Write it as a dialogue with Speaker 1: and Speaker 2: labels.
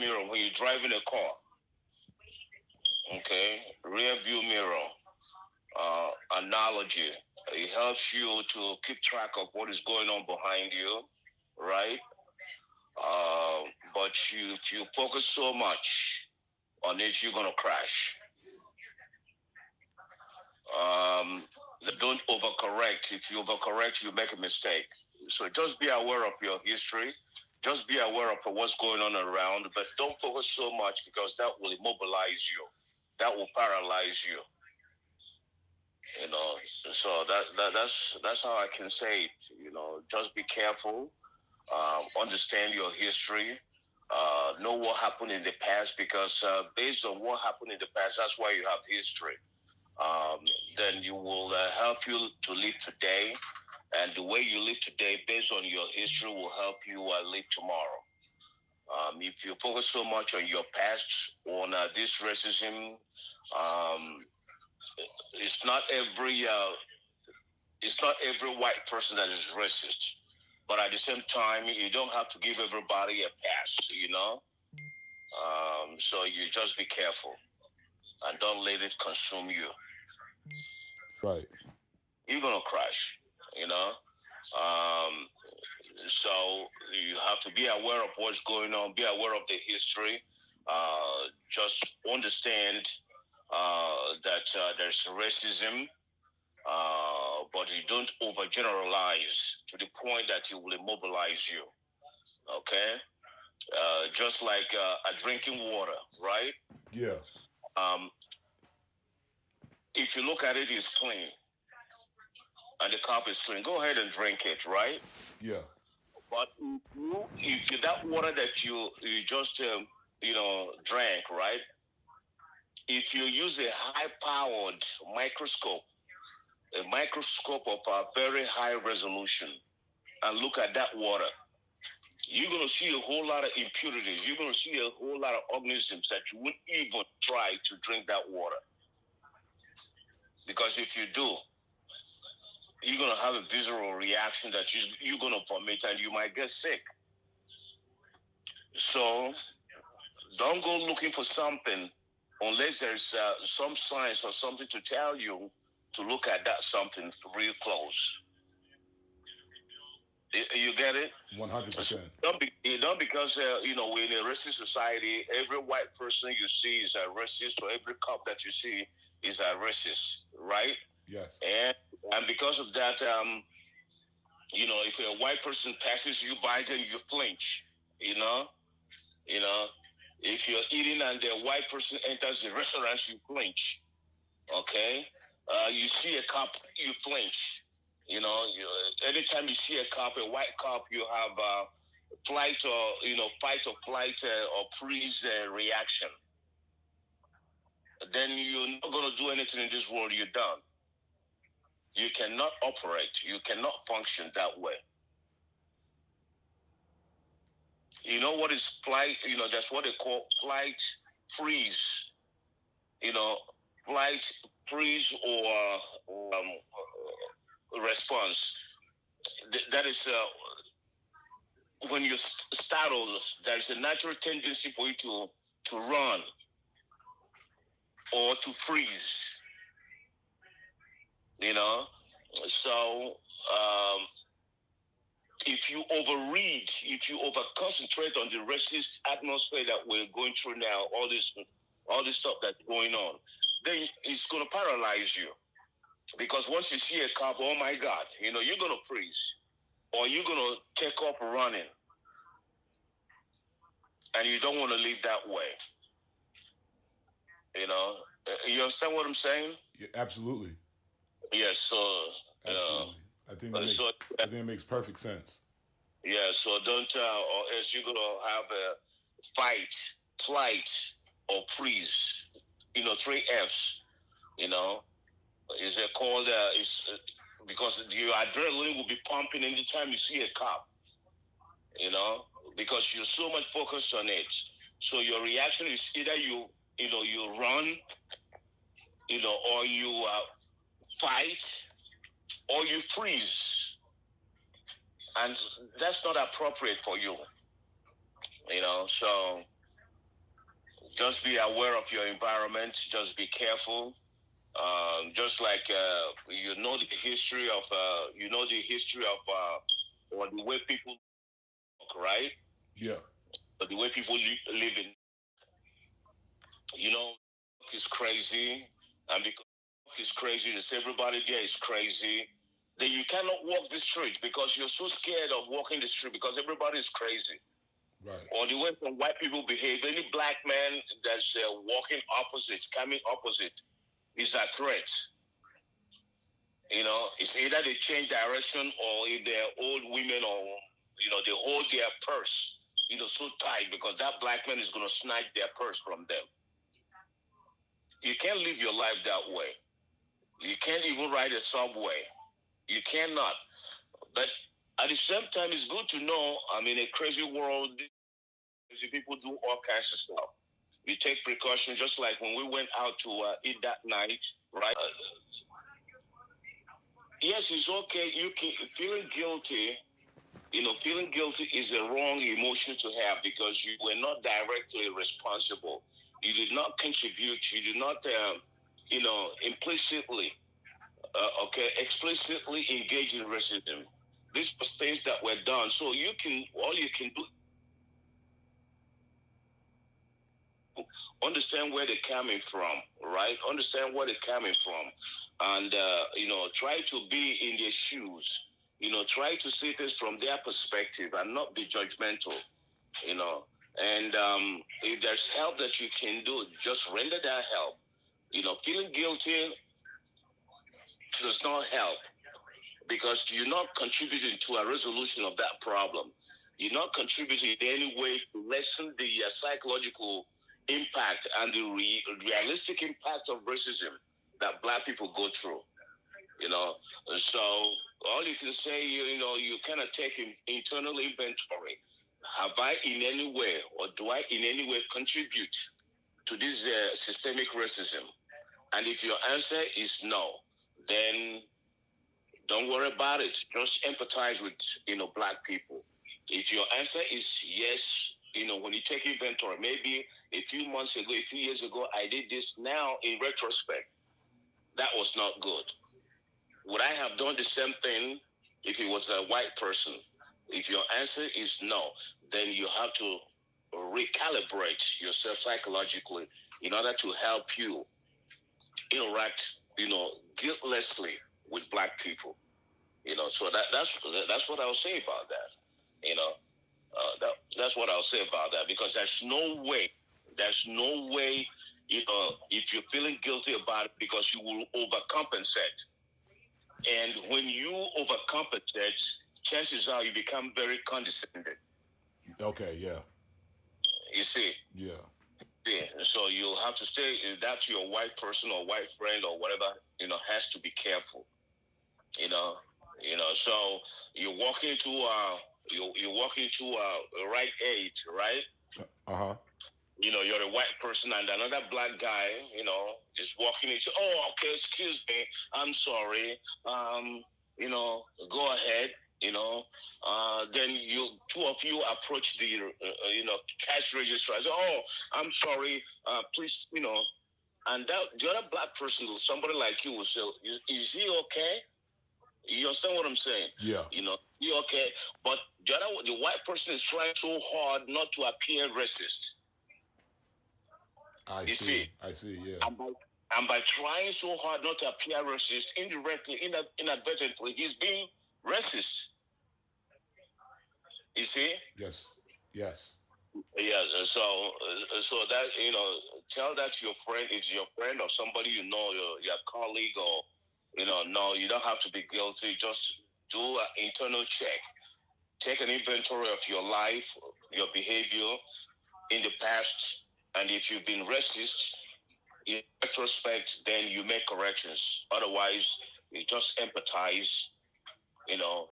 Speaker 1: mirror when you're driving a car. Okay, rear view mirror analogy. It helps you to keep track of what is going on behind you, right? Uh, but if you focus so much on it, you're gonna crash. Um, don't overcorrect. If you overcorrect, you make a mistake. So just be aware of your history. Just be aware of what's going on around, but don't focus so much because that will immobilize you. That will paralyze you. You know, so that's how I can say it. You know, just be careful. Understand your history. Know what happened in the past because based on what happened in the past, that's why you have history. Um, then you will help you to live today, and the way you live today, based on your history, will help you live tomorrow. If you focus so much on your past, on this racism, um, it's not every white person that is racist. But at the same time, you don't have to give everybody a pass, you know. So you just be careful and don't let it consume you.
Speaker 2: Right.
Speaker 1: You're gonna crash, you know. Um, so you have to be aware of what's going on. Be aware of the history. Just understand that there's racism, but you don't overgeneralize to the point that it will immobilize you. Okay, just like drinking water, right?
Speaker 2: Yeah.
Speaker 1: Um, if you look at it, it's clean, and the cup is clean. Go ahead and drink it, right?
Speaker 2: Yeah.
Speaker 1: But if you that water that you just drank, right? If you use a high-powered microscope, a microscope of a very high resolution, and look at that water, you're gonna see a whole lot of impurities. You're gonna see a whole lot of organisms that you wouldn't even try to drink that water. Because if you do, you're gonna have a visceral reaction that you're gonna vomit and you might get sick. So don't go looking for something unless there's some science or something to tell you to look at that something real close. You get it?
Speaker 2: 100%.
Speaker 1: Don't because we're in a racist society. Every white person you see is a racist, or every cop that you see is a racist, right?
Speaker 2: Yes.
Speaker 1: And because of that, if a white person passes you by, then you flinch. You know, you know, if you're eating and the white person enters the restaurant, you flinch. Okay, you see a cop, you flinch. Anytime you see a cop, a white cop, you have flight or fight or flight or freeze reaction. Then you're not gonna do anything in this world. You're done. You cannot operate. You cannot function that way. You know what is flight? That's what they call flight freeze. You know, flight freeze or response. That is when you're startled. There's a natural tendency for you to run or to freeze. You know, so um, if you overread, if you over concentrate on the racist atmosphere that we're going through now, all this stuff that's going on, then it's going to paralyze you. Because once you see a cop, oh my God, you're going to freeze or you're going to take off running, and you don't want to live that way. You know, you understand what I'm saying?
Speaker 2: Yeah, absolutely.
Speaker 1: Yes. So, uh,
Speaker 2: Absolutely. I think that makes
Speaker 1: so
Speaker 2: I think it makes perfect sense.
Speaker 1: yeah. So don't, or else you're gonna have a fight, flight, or freeze. Three F's. You know, is it called? Is because your adrenaline will be pumping anytime you see a cop. You know, because you're so much focused on it. So your reaction is either you run, or you fight, or you freeze, and that's not appropriate for you. So Just be aware of your environment. Just be careful. Just like you know the history of or the way people talk, right?
Speaker 2: Yeah.
Speaker 1: But the way people live in, you know, is crazy, and because is crazy, this everybody there is crazy. Then you cannot walk the street because you're so scared of walking the street because everybody is crazy.
Speaker 2: Right.
Speaker 1: Or the way some white people behave. Any black man that's walking opposite, coming opposite, is a threat. You know, it's either they change direction or if they're old women or, they hold their purse, so tight because that black man is going to snatch their purse from them. You can't live your life that way. You can't even ride a subway. You cannot. But at the same time, it's good to know, I'm in a crazy world. Crazy people do all kinds of stuff. We take precautions, just like when we went out to eat that night, right? Yes, it's okay. You can feeling guilty. Feeling guilty is the wrong emotion to have because you were not directly responsible. You did not contribute. You did not, implicitly, explicitly engage in racism. These were things that were done. So all you can do, understand where they're coming from, right? Understand where they're coming from, and try to be in their shoes. Try to see things from their perspective and not be judgmental. You know, and if there's help that you can do, just render that help. Feeling guilty does not help because you're not contributing to a resolution of that problem. You're not contributing in any way to lessen the psychological impact and the realistic impact of racism that black people go through. You know, so all you can say, you kind of take an internal inventory. Have I in any way, or do I in any way contribute to this systemic racism? And if your answer is no, then don't worry about it. Just empathize with, black people. If your answer is yes, when you take inventory, maybe a few months ago, a few years ago, I did this. Now, in retrospect, that was not good. Would I have done the same thing if it was a white person? If your answer is no, then you have to recalibrate yourself psychologically in order to help you interact, guiltlessly with black people. So that's what I'll say about that. That's what I'll say about that because there's no way, if you're feeling guilty about it because you will overcompensate. And when you overcompensate, chances are you become very condescending.
Speaker 2: Okay. Yeah.
Speaker 1: You see?
Speaker 2: Yeah.
Speaker 1: Yeah. So you'll have to stay. If that's your white person or white friend or whatever, has to be careful. You know. So you walk into you walk into a right age, right?
Speaker 2: Uh huh.
Speaker 1: You're a white person and another black guy, is walking into, oh, okay, excuse me, I'm sorry, go ahead, then two of you approach the, cash register. I say, oh, I'm sorry, please, and the other black person, somebody like you will say, is he okay? You understand what I'm saying?
Speaker 2: Yeah.
Speaker 1: You okay? But the white person is trying so hard not to appear racist.
Speaker 2: I
Speaker 1: You
Speaker 2: see.
Speaker 1: see,
Speaker 2: I see. Yeah.
Speaker 1: and by trying so hard not to appear racist, indirectly, inadvertently, he's being racist. You see?
Speaker 2: Yes. Yes.
Speaker 1: Yeah. So that tell that to your friend, if it's your friend or somebody your colleague or no, you don't have to be guilty. Just do an internal check. Take an inventory of your life, your behavior in the past, and if you've been racist, in retrospect, then you make corrections. Otherwise, you just empathize,